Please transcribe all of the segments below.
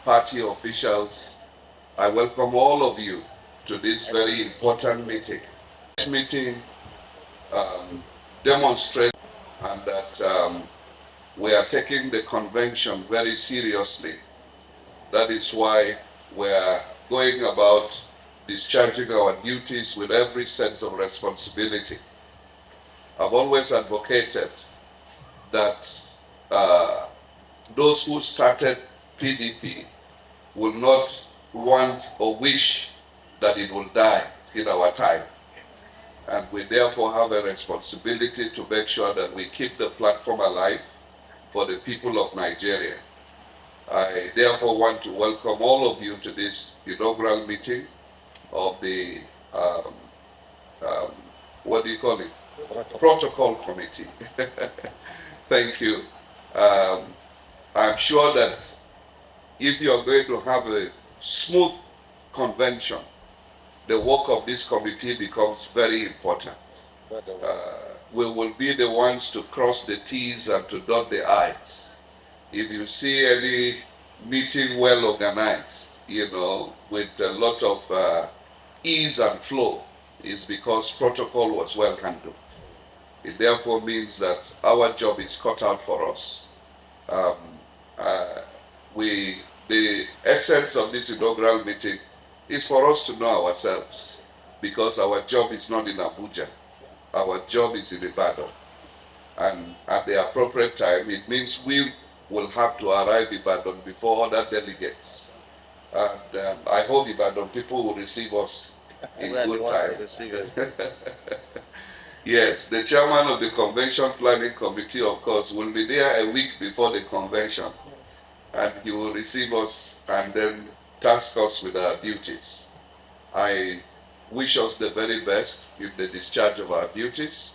party officials, I welcome all of you to this very important meeting. This meeting demonstrates and that we are taking the convention very seriously. That is why we are going about discharging our duties with every sense of responsibility. I've always advocated that those who started PDP will not want or wish that it will die in our time. And we therefore have a responsibility to make sure that we keep the platform alive for the people of Nigeria. I therefore want to welcome all of you to this inaugural meeting of the, what do you call it? Protocol Committee. Thank you. I'm sure that if you are going to have a smooth convention, the work of this committee becomes very important. We will be the ones to cross the T's and to dot the I's. If you see any meeting well organized, with a lot of ease and flow, is because protocol was well handled. It therefore means that our job is cut out for us. The essence of this inaugural meeting is for us to know ourselves, because our job is not in Abuja. Our job is in Ibadan. And at the appropriate time, it means we will have to arrive in Ibadan before other delegates. And I hope Ibadan people will receive us in good time. Yes, the chairman of the Convention Planning Committee, of course, will be there a week before the convention. And he will receive us and then task us with our duties. I wish us the very best in the discharge of our duties,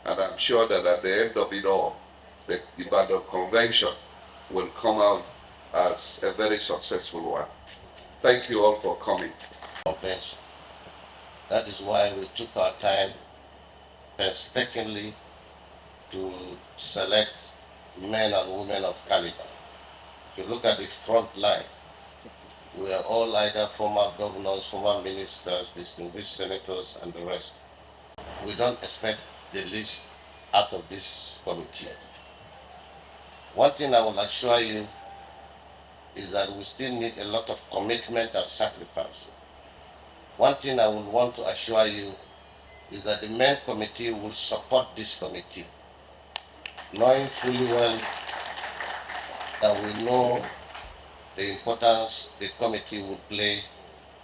and I'm sure that at the end of it all, the Ibadan Convention will come out as a very successful one. Thank you all for coming. Convention. That is why we took our time painstakingly to select men and women of caliber. If you look at the front line, we are all either former governors, former ministers, distinguished senators, and the rest. We don't expect the least out of this committee. One thing I will assure you is that we still need a lot of commitment and sacrifice. One thing I would want to assure you is that the main committee will support this committee, knowing fully well that we know the importance the committee will play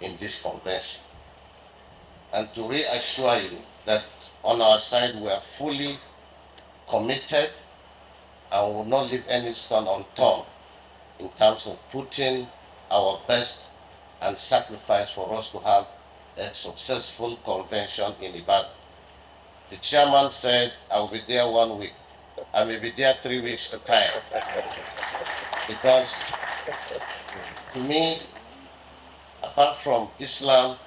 in this convention. And to reassure you that on our side we are fully committed and will not leave any stone unturned in terms of putting our best and sacrifice for us to have a successful convention in Ibadan. The chairman said, I will be there 1 week. I may be there 3 weeks at a time. Because to me, apart from Islam,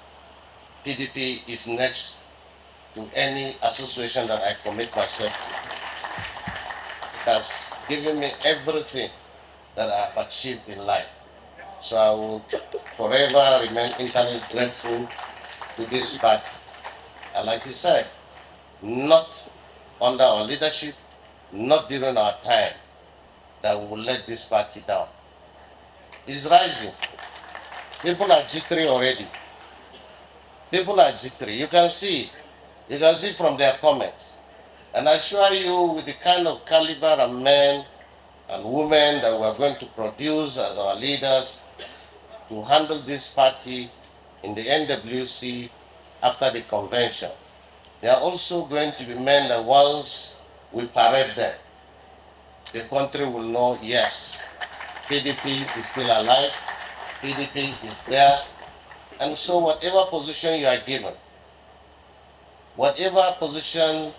PDP is next to any association that I commit myself to. It has given me everything that I have achieved in life. So I will forever remain eternally grateful to this party. And like you said, not under our leadership, not during our time, that we will let this party down. It's rising. People are jittery already. People are jittery. You can see from their comments. And I assure you, with the kind of caliber of men and women that we are going to produce as our leaders to handle this party in the NWC after the convention, there are also going to be men that once we parade them, the country will know, yes, PDP is still alive, PDP is there. And so whatever position you are given, whatever position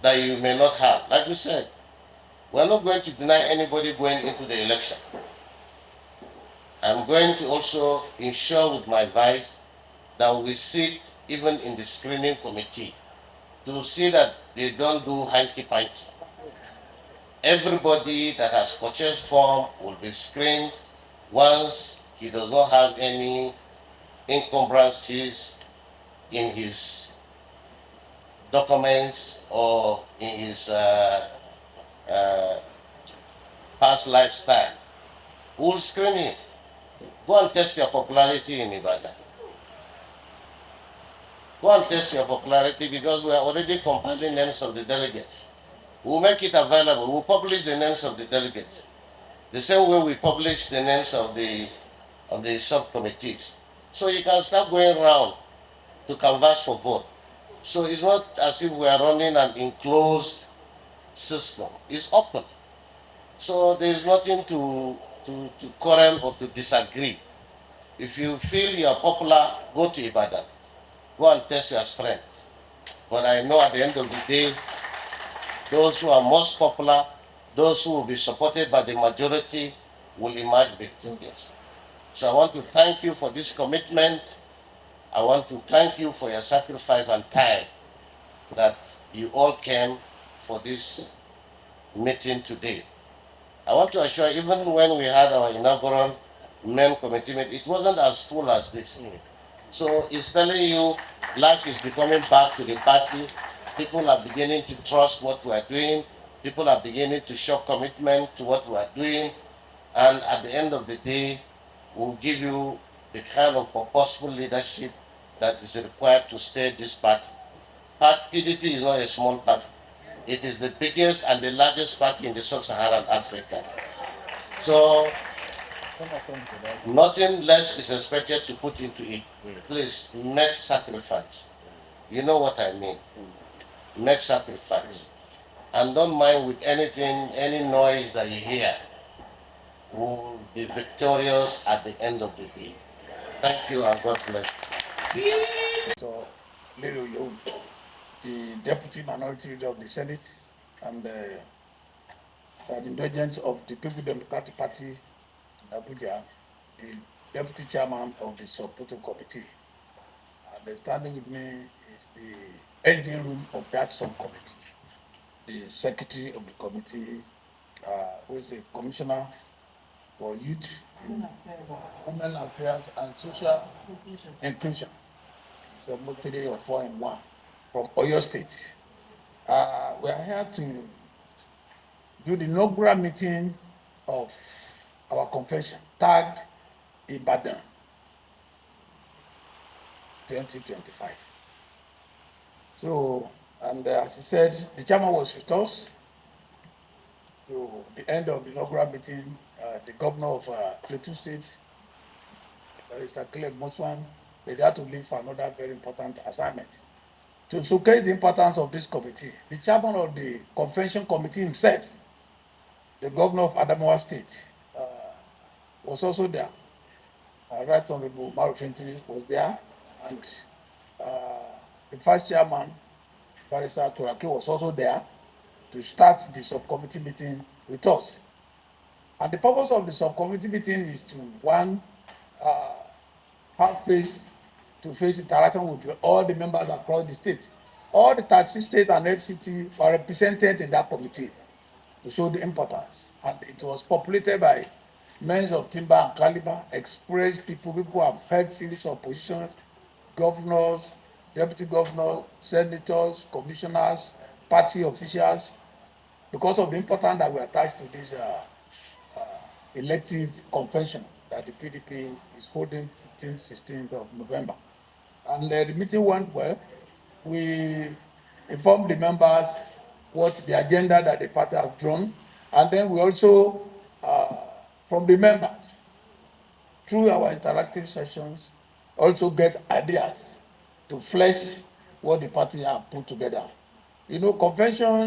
that you may not have, like we said, we're not going to deny anybody going into the election. I'm going to also ensure with my advice that we sit even in the screening committee to see that they don't do hanky-panky. Everybody that has purchased form will be screened. Once He does not have any encumbrances in his documents or in his uh, past lifestyle. We'll screen him. Go and test your popularity in Ibadan. Go and test your popularity because we are already compiling names of the delegates. We'll make it available. We'll publish the names of the delegates. The same way we publish the names of the subcommittees. So you can start going around to canvass for vote. So it's not as if we are running an enclosed system. It's open. So there is nothing to quarrel or to disagree. If you feel you are popular, go to Ibadan. Go and test your strength. But I know at the end of the day, those who are most popular, those who will be supported by the majority, will emerge victorious. So I want to thank you for this commitment. I want to thank you for your sacrifice and time that you all came for this meeting today. I want to assure, even when we had our inaugural main committee meeting, it wasn't as full as this. So it's telling you life is becoming back to the party. People are beginning to trust what we are doing. People are beginning to show commitment to what we are doing. And at the end of the day, we'll give you the kind of purposeful leadership that is required to steer this party. PDP is not a small party. It is the biggest and the largest party in the sub-Saharan Africa. So nothing less is expected to put into it. Please make sacrifice. You know what I mean. Make sacrifice. And don't mind with anything, any noise that you hear. Will be victorious at the end of the day. Thank you and God bless you. So, Lero Yo, the Deputy Minority Leader of the Senate, and by the indulgence of the People Democratic Party in Abuja, the Deputy Chairman of the Sub-Protocol Committee. And standing with me is the engine room of that subcommittee, the Secretary of the committee, who is a Commissioner for Youth, Women Affairs and Social Inclusion. So about 3 or 4 in 1 from Oyo State. We are here to do the inaugural meeting of our convention tagged Ibadan 2025. So, and as he said, the chairman was with us. So, the end of the inaugural meeting, the governor of Plateau State, Mr. Caleb Mosman, they had to leave for another very important assignment. To showcase the importance of this committee, the chairman of the convention committee himself, the governor of Adamawa State, was also there. Right Honorable Marufintri was there, and the vice chairman, Barrister Turaki, was also there to start the subcommittee meeting with us. And the purpose of the subcommittee meeting is to, one, have face-to-face interaction with all the members across the state. All the 36 states and FCT were represented in that committee to show the importance. And it was populated by men of timber and caliber, experienced people who have held series of positions, governors, deputy governors, senators, commissioners, party officials, because of the importance that we attach to this elective convention that the PDP is holding 15th, 16th of November. And the meeting went well. We informed the members what the agenda that the party have drawn, and then we also, from the members, through our interactive sessions, also get ideas to flesh what the party have put together. You know,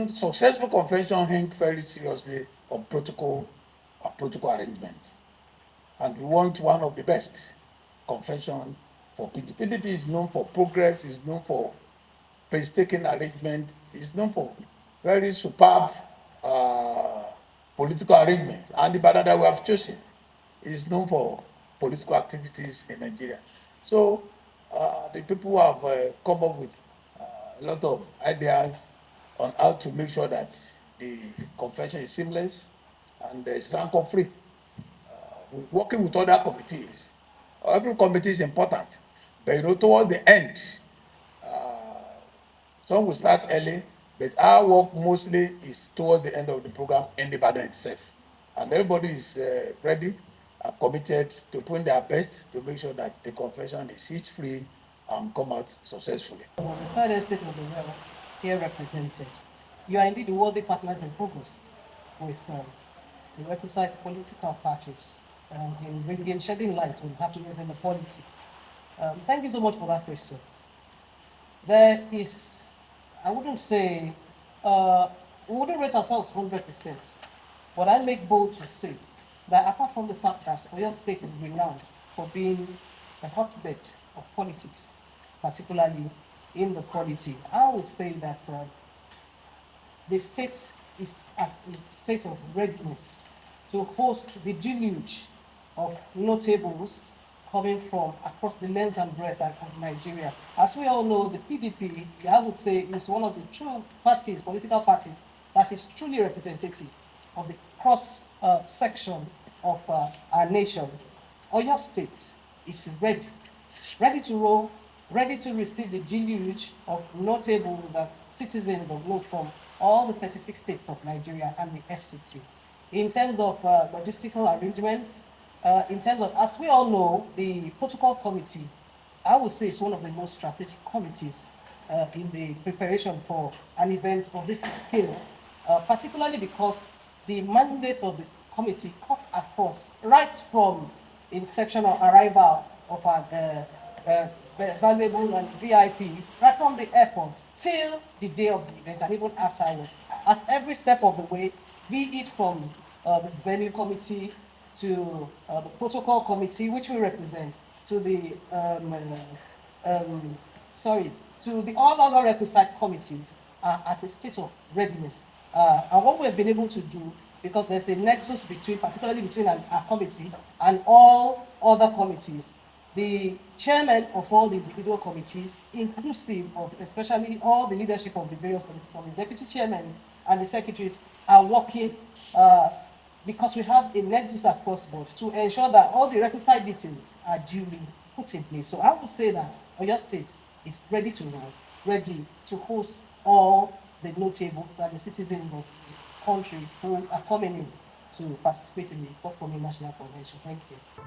successful convention hang very seriously on protocol arrangement. And we want one of the best convention for PDP. PDP is known for progress, is known for painstaking arrangement, is known for very superb political arrangement. And the Ibadan that we have chosen is known for political activities in Nigeria. So the people have come up with a lot of ideas on how to make sure that the convention is seamless and it's rancor free. working with other committees. Every committee is important, but towards the end, some will start early, but our work mostly is towards the end of the program in Ibadan itself. And everybody is ready and committed to put their best to make sure that the convention is heat-free and come out successfully. The third estate of the realm here represented. You are indeed a worthy partner in progress with the requisite political parties in shedding light on happiness in the polity. Thank you so much for that question. There is, I wouldn't say, we wouldn't rate ourselves 100%, but I make bold to say that apart from the fact that Oyo State is renowned for being a hotbed of politics, particularly in the polity, I would say that the state is at a state of readiness to host the deluge of notables coming from across the length and breadth of Nigeria. As we all know, the PDP, I would say, is one of the true parties, political parties, that is truly representative of the cross section of our nation. Oyo State is ready to roll, ready to receive the deluge of notables and citizens of note from all the 36 states of Nigeria and the FCT. In terms of logistical arrangements, in terms of, as we all know, the protocol committee, I would say, is one of the most strategic committees in the preparation for an event of this scale, particularly because the mandate of the committee cuts across right from inception or arrival of our valuable and VIPs, right from the airport till the day of the event and even afterward. At every step of the way, be it from the venue committee to the protocol committee, which we represent, to the to the all other requisite committees are at a state of readiness. And what we've been able to do, because there's a nexus between, particularly between our committee and all other committees, the chairman of all the individual committees, inclusive of especially all the leadership of the various committees, from the deputy chairman and the secretary, are working because we have a nexus across board to ensure that all the requisite details are duly put in place. So I would say that Oyo State is ready to roll, ready to host all the notables and the citizens of the country who are coming in to participate in the forthcoming national convention. Thank you.